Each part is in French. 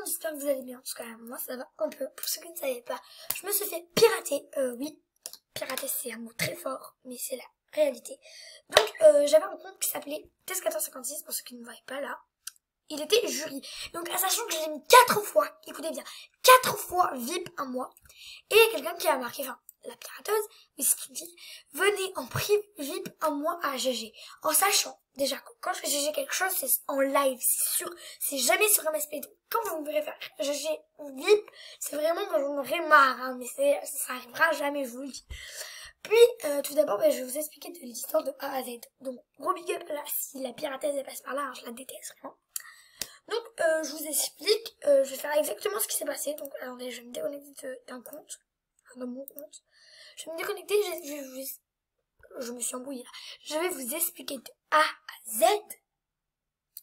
monde, j'espère que vous allez bien. En tout cas, moi ça va un peu. Pour ceux qui ne savaient pas, je me suis fait pirater. Oui, pirater c'est un mot très fort, mais c'est la réalité. Donc j'avais un compte qui s'appelait Test1456, pour ceux qui ne voyaient pas là. Il était jury. Donc sachant que j'ai mis 4 fois, écoutez bien, 4 fois VIP un mois. Et il y a quelqu'un qui a marqué, enfin, la pirateuse, mais ce qu'il dit, venez en prive VIP un mois à GG. En sachant, déjà, que quand je fais GG quelque chose, c'est en live, c'est sûr, c'est jamais sur MSP. Donc, quand vous me verrez faire GG VIP, c'est vraiment quand j'en aurai marre, hein, mais ça arrivera jamais, je vous le dis. Puis, tout d'abord, je vais vous expliquer de l'histoire de A à Z. Donc, gros big up, là, si la pirateuse elle passe par là, hein, je la déteste vraiment. Donc, je vous explique, je vais faire exactement ce qui s'est passé. Donc, attendez, je vais me déconnecter d'un compte, de mon compte. Je vais me déconnecter, je me suis embrouillée là. Je vais vous expliquer de A à Z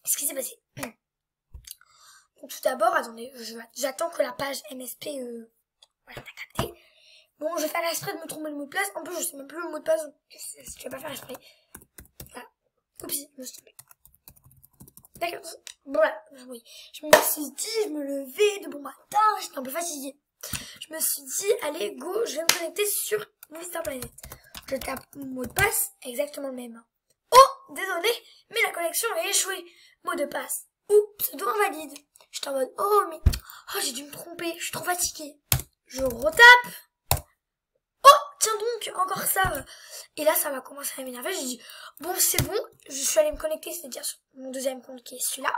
ce qui s'est passé. Donc, tout d'abord, attendez, j'attends que la page MSP, voilà, t'as capté. Bon, je vais faire exprès de me tromper le mot de passe. En plus, je sais même plus le mot de passe, donc je vais pas faire exprès. Voilà. Oups, je me suis trompée. D'accord. Voilà, oui. Je me suis dit, je me levais de bon matin, j'étais un peu fatiguée. Je me suis dit, allez, go, je vais me connecter sur Mister Planet. Je tape mon mot de passe, exactement le même. Oh, désolé, mais la connexion a échoué. Mot de passe. Ou pseudo invalide. J'étais en mode, oh, mais, oh, j'ai dû me tromper, je suis trop fatiguée. Je retape. Tiens donc, encore ça. Et là, ça va commencer à m'énerver. J'ai dit, bon, c'est bon. Je suis allée me connecter, c'est-à-dire sur mon deuxième compte qui est celui-là.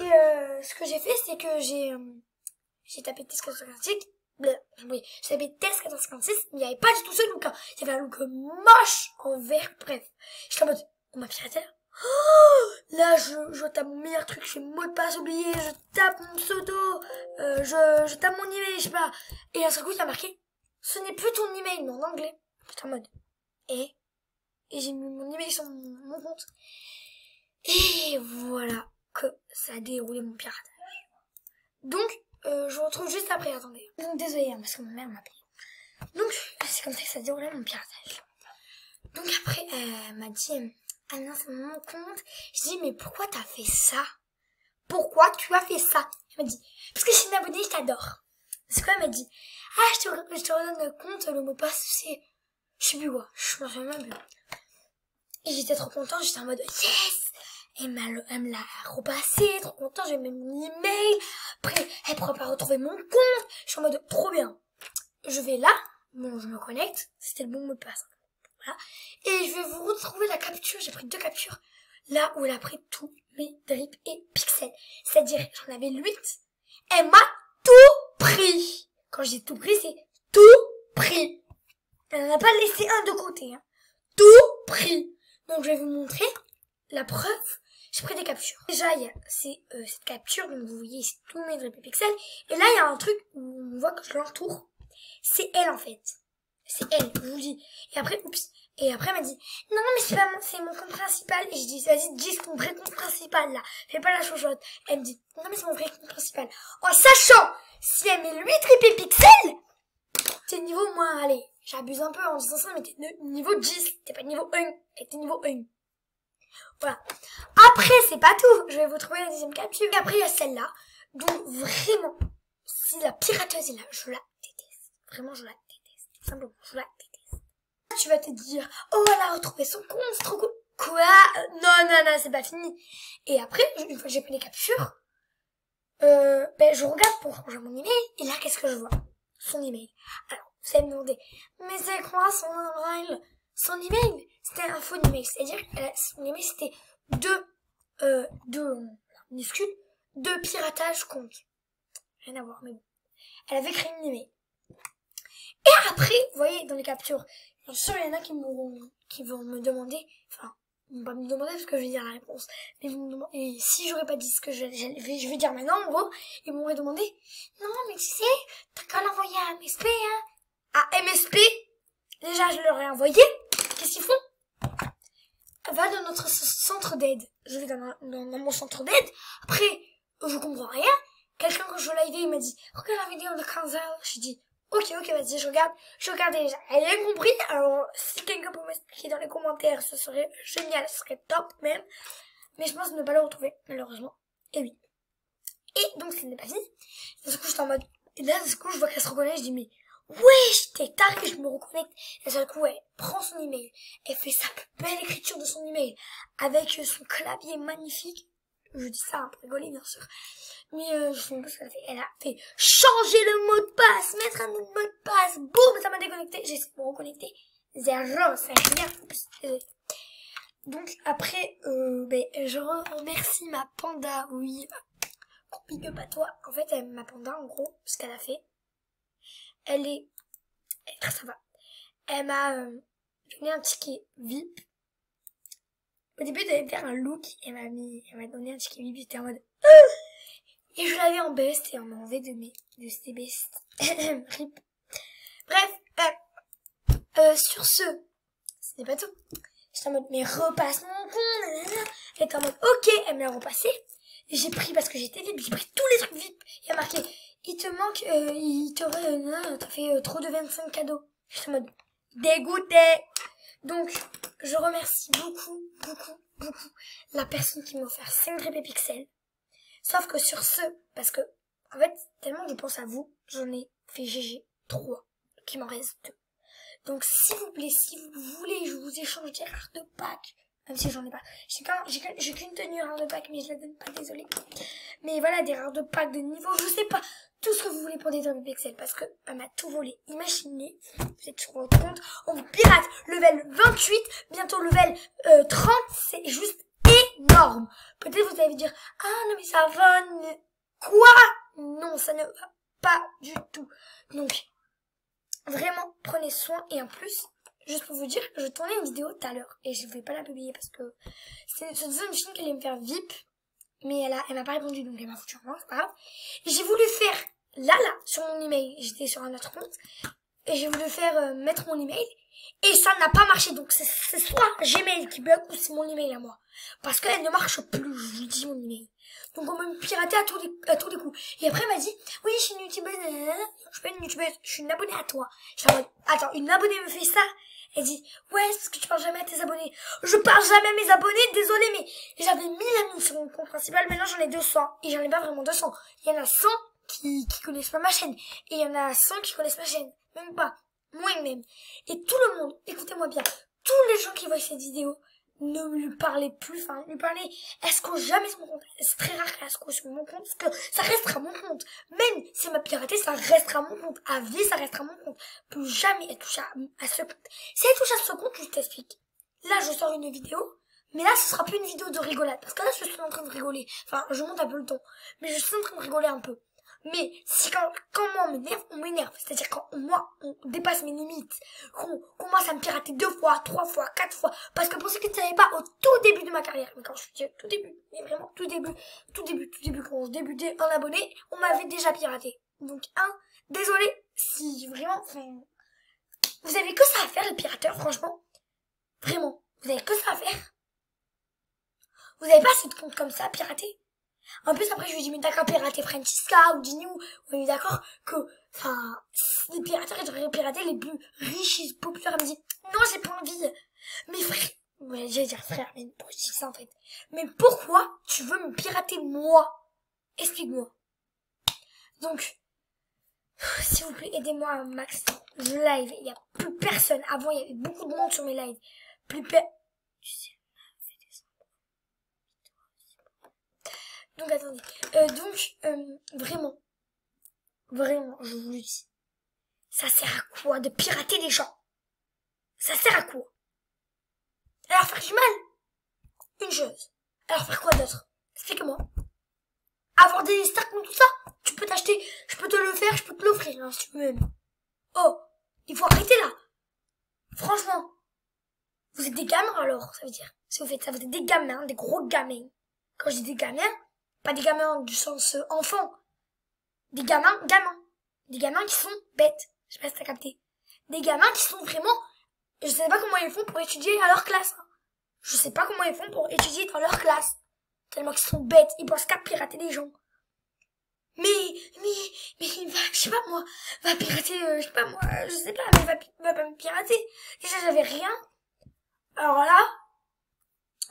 Et ce que j'ai fait, c'est que j'ai tapé test 456. Oui, j'ai tapé test 456, mais il n'y avait pas du tout ce look. Hein. Il y avait un look moche en vert. Bref, j'étais en mode, on m'a piraté là. Oh, là, je tape mon meilleur truc, je fais mot de passe oublié, je tape mon pseudo, je tape mon email, je sais pas. Et à ce coup, il a marqué, ce n'est plus ton email, mais en anglais. J'étais en mode, et j'ai mis mon email sur mon compte. Et voilà que ça a déroulé mon piratage. Donc, je vous retrouve juste après, attendez. Donc, désolé, hein, parce que ma mère m'a appelé. Donc, c'est comme ça que ça a déroulé mon piratage. Donc après, elle m'a dit, ah non, c'est mon compte. Je dis, mais pourquoi t'as fait ça? Pourquoi tu as fait ça? Elle m'a dit, parce que je suis une abonnée, je t'adore. C'est quoi, elle m'a dit, ah, je te redonne le compte, le mot de passe, c'est, je sais plus quoi, je m'en souviens même plus. Et j'étais trop contente, j'étais en mode, yes! Elle me l'a repassé, trop contente, j'ai même mon email. Après, elle pourra pas retrouver mon compte. Je suis en mode, trop bien. Je vais là, bon, je me connecte, c'était le bon mot de passe. Voilà. Et je vais vous retrouver la capture, j'ai pris 2 captures. Là où elle a pris tous mes drips et pixels. C'est-à-dire, j'en avais 8. Elle m'a tout pris. Quand j'ai tout pris, c'est tout pris. Elle n'en a pas laissé un de côté. Hein. Tout pris. Donc, je vais vous montrer la preuve. J'ai pris des captures. Déjà, il y a cette capture, donc vous voyez ici tous mes drips et pixels. Et là, il y a un truc où on voit que je l'entoure. C'est elle, en fait. C'est elle, je vous le dis. Et après, oups. Et après, elle m'a dit, non, mais c'est pas c'est mon compte principal. Et je dis, vas-y, dis ton vrai compte principal, là. Fais pas la chochotte. Elle me dit, non, mais c'est mon vrai compte principal. En sachant, si elle met 8 trippés pixels, t'es niveau moins, allez, j'abuse un peu en disant ça, mais t'es niveau 10. T'es pas niveau 1. T'es niveau 1. Voilà. Après, c'est pas tout. Je vais vous trouver la deuxième capture. Et après, il y a celle-là. Donc, vraiment, si la pirateuse est là, je la déteste. Vraiment, je la déteste. Simplement, je la déteste. Tu vas te dire, oh, elle a retrouvé son compte, c'est trop cool. Quoi? Non, c'est pas fini. Et après, une fois que j'ai pris les captures, je regarde pour ranger mon email, et là, qu'est-ce que je vois? Son email. Alors, vous allez me demander, mais c'est quoi son email? Son email, c'était un faux email, c'est-à-dire, son email, c'était minuscule, de piratage compte. Rien à voir, mais bon. Elle avait créé un email. Et après, vous voyez, dans les captures, bien sûr, il y en a qui vont me demander, enfin, ils vont pas me demander parce que je vais dire la réponse, mais ils vont me demander, et si j'aurais pas dit ce que je vais dire maintenant, en gros, ils m'auraient demandé, non, mais tu sais, t'as qu'à l'envoyer à MSP, hein. À MSP, déjà, je leur ai envoyé, qu'est-ce qu'ils font? Va dans notre centre d'aide. Je vais dans mon centre d'aide, après, je comprends rien, quelqu'un quand je live, il m'a dit, regarde la vidéo de 15 heures, j'ai dit, ok, vas-y, je regarde déjà. Elle a compris, alors, si quelqu'un peut m'expliquer dans les commentaires, ce serait génial, ce serait top même. Mais je pense ne pas le retrouver, malheureusement. Et oui. Et donc, ce n'est pas fini. Du coup, j'étais en mode, et là, du coup, je vois qu'elle se reconnaît, je dis, mais, wesh, t'es taré, je me reconnecte. Et d'un coup, elle prend son email, elle fait sa plus belle écriture de son email, avec son clavier magnifique. Je dis ça pour rigoler, bien sûr. Mais je sais même pas ce qu'elle a fait. Elle a fait changer le mot de passe, mettre un autre mot de passe, boum, ça m'a déconnecté. J'ai essayé de me reconnecter. Zéro, c'est rien. Désolée. Donc après, je remercie ma panda, oui. Big up à toi. En fait, ma panda, en gros, ce qu'elle a fait, elle est très sympa. Elle m'a donné un ticket VIP. Au début, elle devait faire un look. Elle m'a donné un ticket VIP. J'étais en mode et je l'avais en best et on m'a enlevé de ses best. Rip. Bref, sur ce n'est pas tout. J'étais en mode, mais repasse mon compte, nanana. Elle était en mode, ok, elle me l'a repassé. J'ai pris, parce que j'étais VIP, j'ai pris tous les trucs VIP. Il y a marqué, il te manque, t'as fait trop de 25 cadeaux. J'étais en mode, dégoûté. Donc, je remercie beaucoup la personne qui m'a offert 5 Rip Pixels. Sauf que sur ce, parce que, en fait, tellement je pense à vous, j'en ai fait GG 3, qu'il m'en reste 2. Donc, s'il vous plaît, si vous voulez, je vous échange des rares de Pâques. Même si j'en ai pas. J'ai qu'une tenue rare de Pâques, mais je la donne pas, désolée. Mais voilà, des rares de Pâques de niveau, je sais pas. Tout ce que vous voulez pour des Rip Pixels, parce que elle m'a tout volé. Imaginez, vous êtes sur votre compte, on vous pirate. Level 28, bientôt level 30, c'est juste énorme. Peut-être vous allez dire, ah non mais ça va, quoi? Non, ça ne va pas du tout. Donc, vraiment, prenez soin. Et en plus, juste pour vous dire, je tournais une vidéo tout à l'heure. Et je ne voulais pas la publier parce que c'est une fille qui allait me faire VIP. Mais elle m'a pas répondu, donc elle m'a foutu en main, c'est pas grave. Et j'ai voulu faire, là, sur mon email. J'étais sur un autre compte. Et j'ai voulu faire mettre mon email. Et ça n'a pas marché. Donc c'est soit Gmail qui bug ou c'est mon email à moi. Parce qu'elle ne marche plus, je vous dis mon email. Donc on m'a piraté à tous les coups. Et après elle m'a dit, oui je suis une youtubeuse, je suis pas une youtubeuse, je suis une abonnée à toi. J'étais en mode, attends, une abonnée me fait ça? Elle dit, ouais c'est parce que tu parles jamais à tes abonnés. Je parle jamais à mes abonnés, désolé, mais j'avais 1000 amis sur mon compte principal, maintenant j'en ai 200. Et j'en ai pas vraiment 200. Il y en a 100 qui connaissent pas ma chaîne. Et il y en a 100 qui connaissent ma chaîne. Même pas. Moi-même. Et tout le monde, écoutez-moi bien, tous les gens qui voient cette vidéo, ne lui parlez plus, enfin, lui parlez, escroc jamais sur mon compte. C'est très rare qu'elle escroc sur mon compte, parce que ça restera mon compte. Même si elle m'a piraté, ça restera mon compte. À vie, ça restera mon compte. Plus jamais elle touche à ce compte. Si elle touche à ce compte, je t'explique. Là, je sors une vidéo, mais là, ce sera plus une vidéo de rigolade, parce que là, je suis en train de rigoler. Enfin, je monte un peu le ton, mais je suis en train de rigoler un peu. Mais si quand moi on m'énerve, c'est-à-dire quand moi on dépasse mes limites, qu'on commence à me pirater 2 fois, 3 fois, 4 fois, parce que pour ceux qui ne savaient pas, au tout début de ma carrière, mais quand je dis tout début, mais vraiment tout début, quand je débutais un abonné, on m'avait déjà piraté. Donc désolé si vraiment, vous avez que ça à faire les pirateurs, franchement, vraiment, vous avez que ça à faire. Vous avez pas assez de comptes comme ça à pirater. En plus, après, je lui dis, mais t'as qu'à pirater Francisca ou Ginny, on est d'accord que, enfin, les pirateurs, ils devraient pirater les plus riches et populaires. Elle me dit, non, j'ai pas envie. Mais frère, ouais, j'allais dire frère, mais pourquoi je dis ça, en fait? Mais pourquoi tu veux me pirater, moi? Explique-moi. Donc, s'il vous plaît, aidez-moi un max. Je live, il y a plus personne. Avant, il y avait beaucoup de monde sur mes lives. Tu sais. Donc attendez, vraiment, je vous le dis, ça sert à quoi de pirater les gens? Ça sert à quoi? Alors faire du mal? Une chose. Alors faire quoi d'autre? Explique-moi. Avoir des stars comme tout ça? Tu peux t'acheter, je peux te le faire, je peux te l'offrir, hein, si tu veux même. Oh, il faut arrêter là. Franchement, vous êtes des gamins alors, ça veut dire. Si vous faites ça, vous êtes des gamins, des gros gamins. Quand je dis des gamins, pas des gamins du sens enfant. Des gamins. Des gamins qui sont bêtes. Je sais pas si t'as capté. Des gamins qui sont vraiment, je sais pas comment ils font pour étudier à leur classe. Je sais pas comment ils font pour étudier dans leur classe. Tellement qu'ils sont bêtes. Ils pensent qu'à pirater les gens. Mais, je sais pas moi, va pirater, je sais pas moi, je sais pas, mais va pas me pirater. Déjà, j'avais rien. Alors là,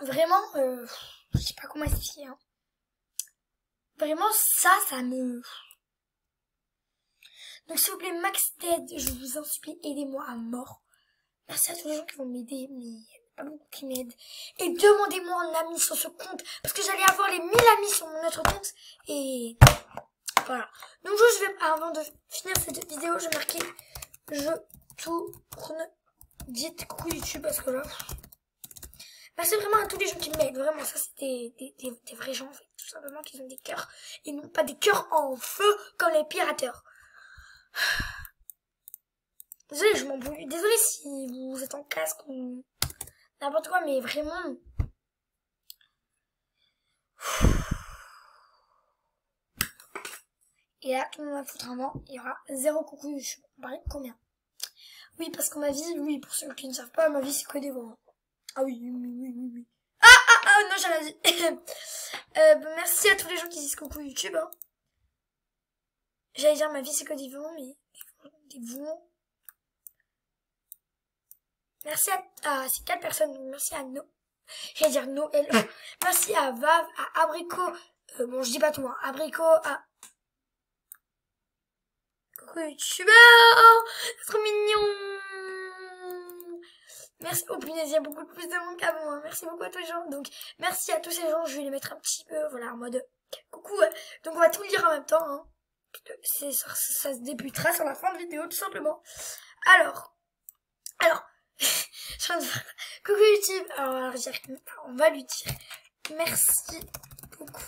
vraiment, je sais pas comment expliquer, hein. Vraiment, ça me... Donc s'il vous plaît, Max Ted, je vous en supplie, aidez-moi à mort. Merci à tous les gens qui vont m'aider, mais il n'y a pas beaucoup qui m'aident. Et demandez-moi un ami sur ce compte, parce que j'allais avoir les 1000 amis sur mon autre compte, et voilà. Donc je vais, avant de finir cette vidéo, je vais marquer, je tourne, dites coucou YouTube, parce que là... Merci vraiment à tous les gens qui m'aident, vraiment, ça c'est des vrais gens, en fait, tout simplement, qui ont des cœurs, et non pas des cœurs en feu, comme les pirateurs. Désolée, je m'en bouille. Désolée si vous êtes en casque ou n'importe quoi, mais vraiment... Et là, tout le monde va foutre un vent. Il y aura 0 coucou YouTube. Combien? Oui, parce que ma vie, oui, pour ceux qui ne savent pas, ma vie c'est que des vents. Ah oui. Ah non, j'allais dit. Merci à tous les gens qui disent coucou YouTube. Hein. J'allais dire ma vie c'est que des vents, mais des vents. Merci à ces 4 personnes. Merci à j'allais dire Noël. Merci à Vav, à Abricot. Bon, je dis pas tout, hein. Abricot, à... Coucou YouTubeur. C'est trop mignon. Merci. Oh punaise, il y a beaucoup plus de monde qu'avant. Hein. Merci beaucoup à tous les gens. Donc, merci à tous ces gens. Je vais les mettre un petit peu, voilà, en mode coucou. Donc, on va tout lire en même temps. Hein. Ça se débutera sur la fin de vidéo, tout simplement. Alors... je viens de faire... Coucou YouTube. Alors, on va lui dire merci beaucoup.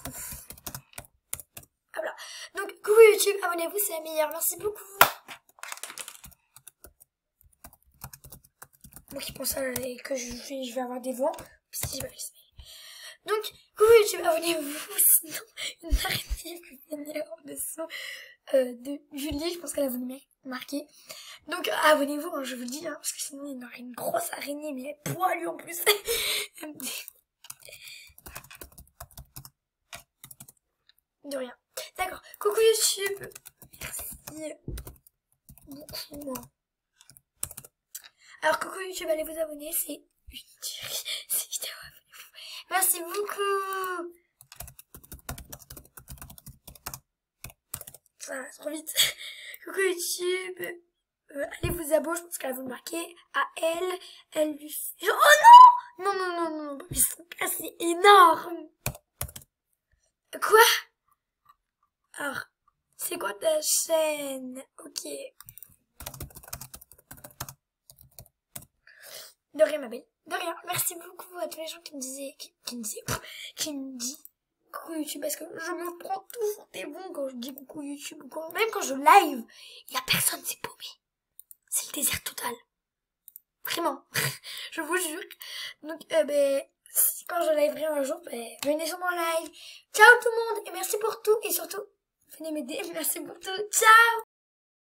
Voilà. Donc, coucou YouTube, abonnez-vous, c'est la meilleure. Merci beaucoup. Moi qui pense que je vais avoir des vents. Si j'ai pas fait. Donc, coucou YouTube, abonnez-vous. Sinon, une araignée peut venir en dessous de Julie. Je pense qu'elle a voulu marquer. Donc, abonnez-vous, hein, je vous le dis, hein, parce que sinon, il y aura une grosse araignée, mais elle est poilue en plus. De rien. D'accord. Coucou YouTube. Merci beaucoup. Alors, coucou YouTube, allez vous abonner, c'est une tuerie. C'est vidéo, abonnez-vous. Merci beaucoup. Ça va trop vite. Coucou YouTube. Allez vous abonner, je pense qu'elle va vous le marquer. À elle lui fait... Oh non. Non. Mais son cas, c'est énorme. Quoi? Alors, c'est quoi ta chaîne? Ok. De rien, ma belle. De rien. Merci beaucoup à tous les gens qui me disaient, qui me dit coucou YouTube, parce que je me prends toujours des bons quand je dis coucou YouTube, ou même quand je live, il y a personne, c'est paumé. C'est le désert total. Vraiment. Je vous jure. Donc, quand je liverai un jour, venez sur mon live. Ciao tout le monde, et merci pour tout, et surtout, venez m'aider. Merci pour tout. Ciao!